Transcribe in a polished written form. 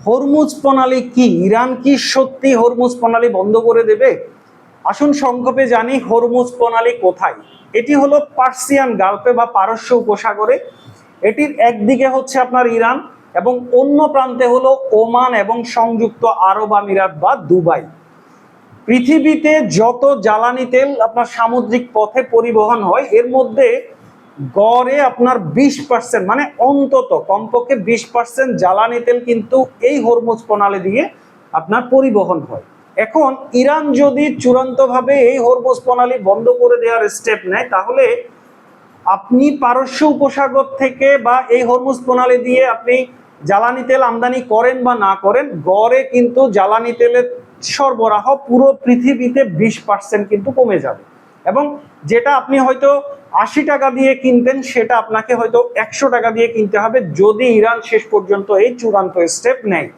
Hormuz প্রণালী কি? Iran কি সত্যি হরমুজ প্রণালী বন্ধ করে দেবে? আসুন সংক্ষেপে জানি হরমুজ প্রণালী কোথায়। এটি হলো পার্সিয়ান গালফে বা পারস্য উপসাগরে। এটির একদিকে হচ্ছে আপনার ইরান এবং অন্য প্রান্তে হলো ওমান এবং সংযুক্ত আরব আমিরাত বা দুবাই। পৃথিবীতে যত জ্বালানি তেল আপনার সামুদ্রিক পথে পরিবহন হয় এর মধ্যে গড়ে আপনার 20% মানে অন্তত কমপক্ষে 20% জ্বালানি তেল কিন্তু এই হরমুজ প্রণালী দিয়ে আপনার পরিবহন হয়। এখন ইরান যদি চূড়ান্তভাবে এই হরমুজ প্রণালী বন্ধ করে দেওয়ার স্টেপ নেয়, তাহলে আপনি পারস্য উপসাগর থেকে বা এই হরমুজ প্রণালী দিয়ে আপনি জ্বালানি তেল আমদানি করেন বা না করেন, গড়ে কিন্তু জ্বালানি তেলের সরবরাহ পুরো পৃথিবীতে 20% কিন্তু কমে যাবে। এবং যেটা আপনি হয়তো 80 টাকা দিয়ে কিনতেন সেটা আপনাকে হয়তো 100 টাকা দিয়ে কিনতে হবে, যদি ইরান শেষ পর্যন্ত এই চূড়ান্ত স্টেপ নেয়।